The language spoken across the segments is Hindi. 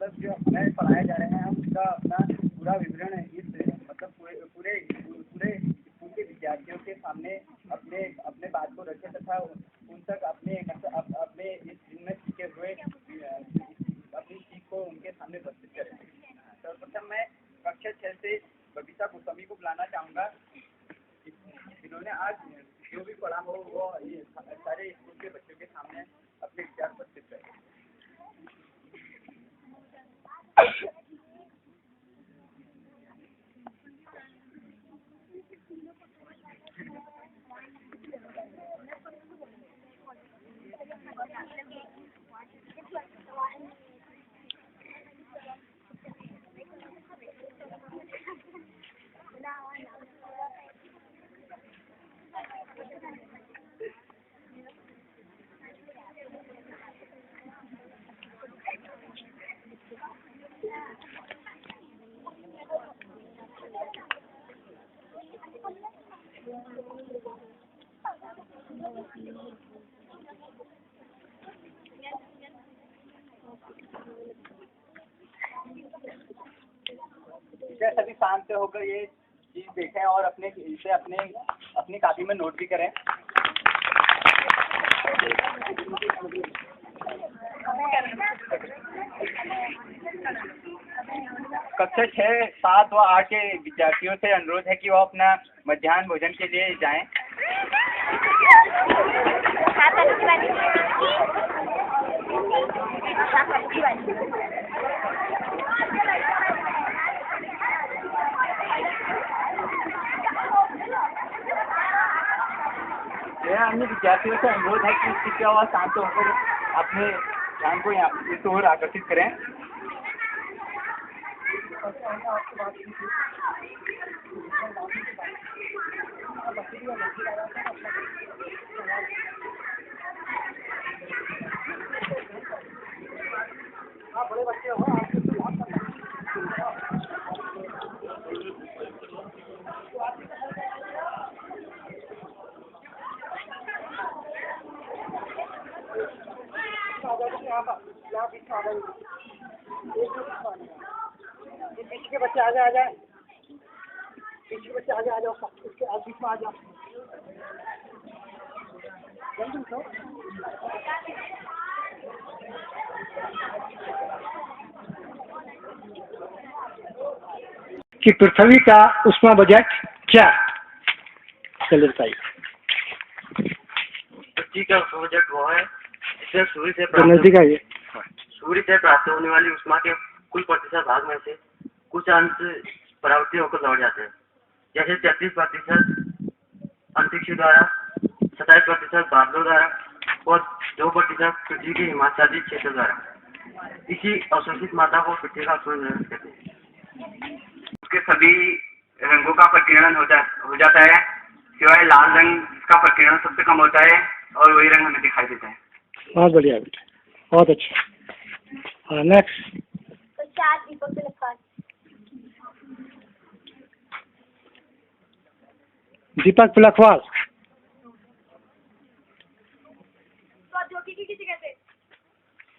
मतलब जो हमें पढ़ाया जा रहा है उसका अपना पूरा विवरण इस मतलब पूरे स्कूल के विद्यार्थियों के सामने अपने अपने बात को रखे तथा उन तक अपने अपने इस दिन में सीखे हुए अपनी सीख को उनके सामने प्रस्तुत करें। सर्वप्रथम मैं कक्षा 6 से बबीता गोस्वामी को बुलाना चाहूँगा। इन्होंने आज जो भी पढ़ा हो वो ये सारे स्कूल के बच्चों के सामने अपने विचार प्रस्तुत करें। सभी शांत होकर ये चीज देखें और इसे अपनी कॉपी में नोट भी करें। कक्षा 6, 7 व 8 के विद्यार्थियों से अनुरोध है कि वो अपना मध्याह्न भोजन के लिए जाएं। मेरा अन्य विद्यार्थियों से अनुरोध है कि इसकी आवाज़ शांत होकर अपने ध्यान को इस ओर आकर्षित करें। हाँ, बड़े बच्चे हो पीछे के बच्चे आ जाए पीछे के बच्चे आ जाओ उसके आज बीच में आ जाओ जल्दी उठो। कि पृथ्वी का उष्मा बजट क्या? चलिए बताइए। पृथ्वी का उष्मा बजट वो है जिसमें सूर्य से प्राप्त होने वाली उष्मा के कुल प्रतिशत भाग में से कुछ अंश परावर्तित होकर लौट जाते हैं, जैसे 33% अंतरिक्ष द्वारा, 27% बादलों द्वारा और 2% पृथ्वी के हिमाच्छादित क्षेत्र द्वारा। इसी अवशोषित मात्रा को पृथ्वी का उष्मा बजट कहते हैं। उसके सभी रंगों का प्रकीर्णन हो जाता है सिवाय लाल रंग का प्रकीर्णन सबसे कम होता है और वही रंग हमें दिखाई देता है। बहुत बढ़िया बेटा, बहुत अच्छा। नेक्स्ट। दीपक पिलखवाल। प्रौद्योगिकी किसे कहते हैं?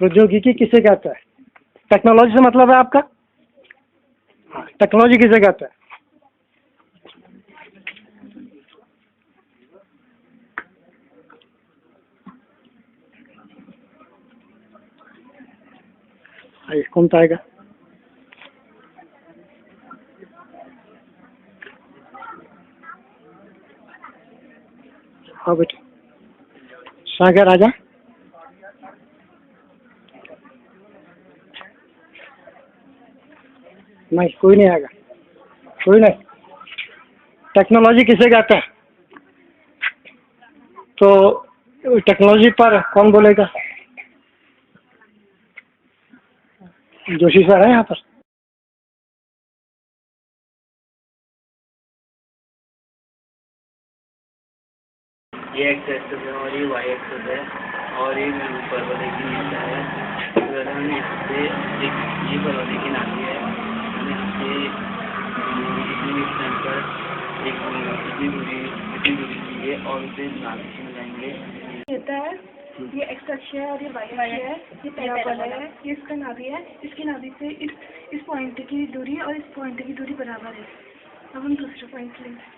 प्रौद्योगिकी किसे कहता है? टेक्नोलॉजी से मतलब है आपका? हाँ, टेक्नोलॉजी किसे कहता है? कौन आएगा? हाँ बेटा, सागर आजा। नहीं, कोई नहीं आएगा, कोई नहीं। टेक्नोलॉजी किसे कहते हैं? तो टेक्नोलॉजी पर कौन बोलेगा? जोशी सर है यहाँ पर। ये एक्सेस है और ये वाई एक्सेस है और ये ऊपर वाले की नीचे है। हमने इससे ये वाले की नाली है, हमने इससे इतनी स्थान पर इतनी दूरी की है और उसे नाली से मिलाएंगे। ये एक्स है और ये वाई है, ये पैराबोला है, ये इसका नाभि है। इसकी नाभि से इस पॉइंट की दूरी और इस पॉइंट की दूरी बराबर है। अब हम दूसरा पॉइंट लेंगे।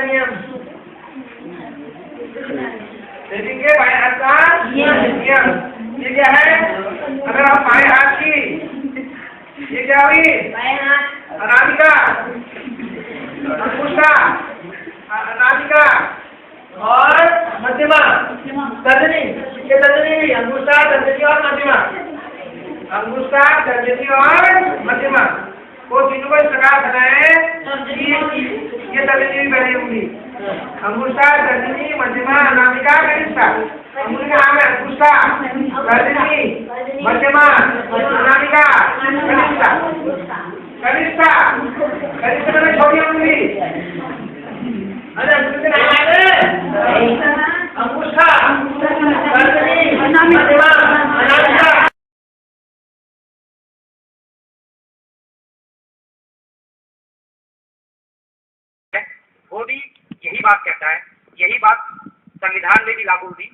नियम देखेंगे बाएं हाथ का नियम। ये क्या है? अगर आप बाएं हाथ की, ये क्या हुई? अनामिका, अंगुष्ठा, अनामिका और मध्यमा, तर्जनी। ये तर्जनी, अंगुष्ठा, तर्जनी और मध्यमा, अंगुष्ठा, तर्जनी और मध्यमा वो तीनों को इस प्रकार बनाए। ये तर्जनी भी पहले होंगी, अंगुष्ठा, तर्जनी, मध्यमा, अनामिका, कनिष्ठा। अंगुली का नाम है अंगुष्ठा, तर्जनी, मध्यमा, अनामिका, कनिष्ठा। कनिष्ठा, कनिष्ठा में छोटी अंगुली। अरे अंगुली का नाम है अंगुष्ठा, तर्जनी, मध्यमा, अनामिका। वो भी यही बात कहता है, यही बात संविधान में भी लागू हुई।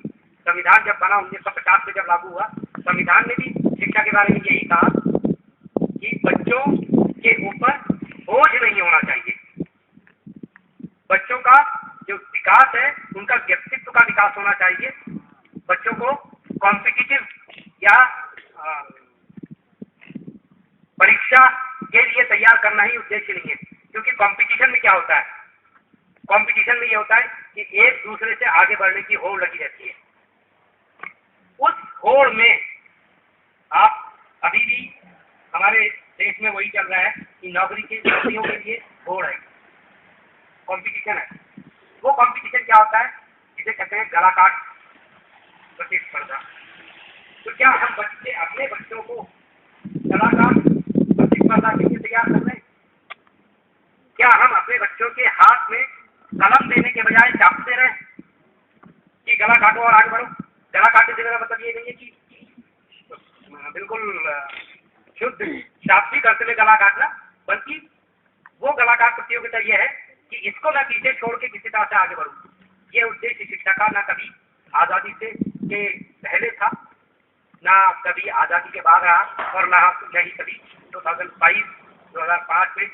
संविधान जब बना 1950 में जब लागू हुआ, संविधान में भी शिक्षा के बारे में यही कहा कि बच्चों के ऊपर बोझ नहीं होना चाहिए। बच्चों का जो विकास है, उनका व्यक्तित्व का विकास होना चाहिए। बच्चों को कॉम्पिटिटिव या परीक्षा के लिए तैयार करना ही उद्देश्य नहीं है, क्योंकि कंपटीशन में क्या होता है? कंपटीशन में ये होता है कि एक दूसरे से आगे बढ़ने की होड़ लगी रहती है। उस होड़ में आप अभी भी हमारे देश में वही चल रहा है कि नौकरियों के लिए होड़ है, कंपटीशन है। वो कंपटीशन क्या होता है? जिसे कहते हैं गला काट प्रतिस्पर्धा। तो क्या हम अपने बच्चों को गला काट प्रतिस्पर्धा के लिए तैयार कर रहे हैं? क्या हम अपने बच्चों के हाथ में कलम देने के बजाय चाप दे रहे हैं कि गला काटो और आगे बढ़ो? गला काटने से मेरा मतलब ये नहीं है कि बिल्कुल शुद्ध शास्त्रीय अर्थ में गला काटना, बल्कि वो गला काट प्रतियोगिता ये है कि इसको मैं पीछे छोड़ के किसी तरह से आगे बढ़ूं। ये उद्देश्य शिक्षा का ना कभी आज़ादी से के पहले था, ना कभी आज़ादी के बाद रहा, और ना ही कभी 2005 में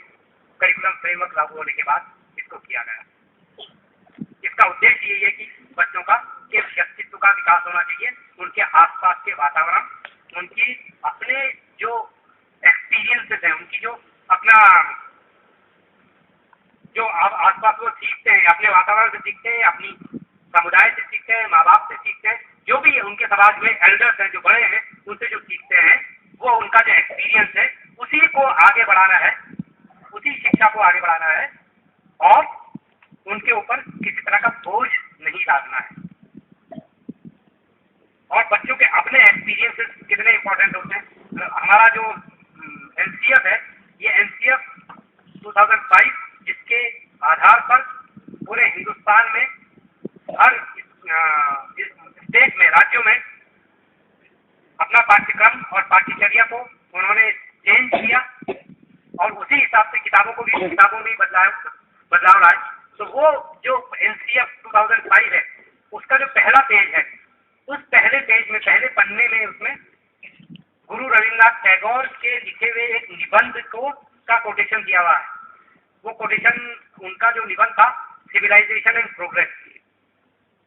करिकुलम फ्रेमवर्क लागू होने के बाद इसको किया गया। इसका उद्देश्य यही है कि बच्चों का के व्यक्तित्व का विकास होना चाहिए, उनके आसपास के वातावरण, उनकी अपने जो एक्सपीरियंसेस हैं, उनकी जो अपना जो आसपास वो सीखते हैं, अपने वातावरण से सीखते हैं, अपनी समुदाय से सीखते हैं, माँ बाप से सीखते हैं, जो भी उनके समाज में एल्डर्स हैं, जो बड़े हैं, उनसे जो सीखते हैं, वो उनका जो एक्सपीरियंस है उसी को आगे बढ़ाना है, उसी शिक्षा को आगे बढ़ाना है, और उनके ऊपर किसी तरह का बोझ नहीं डालना है। और बच्चों के अपने एक्सपीरियंसेस कितने इंपॉर्टेंट होते हैं। हमारा जो एनसीएफ है, ये एनसीएफ 2005 जिसके आधार पर पूरे पाठ्यक्रम और पाठ्यचर्या को उन्होंने चेंज किया और उसी हिसाब से किताबों में बदलाव लाए। तो वो जो NCF 2005 है उसका जो पहला पेज है, उस पहले पेज में पहले पन्ने में उसमें गुरु रविन्द्रनाथ टैगोर के लिखे हुए एक निबंध का कोटेशन किया हुआ है। वो कोटेशन, उनका जो निबंध था सिविलाइजेशन एंड प्रोग्रेस,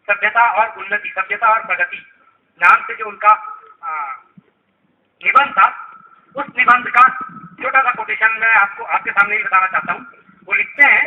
सभ्यता और उन्नति, सभ्यता और प्रगति नाम से जो उनका निबंध था, उस निबंध का छोटा सा कोटेशन मैं आपके सामने ही बताना चाहता हूँ। वो लिखते हैं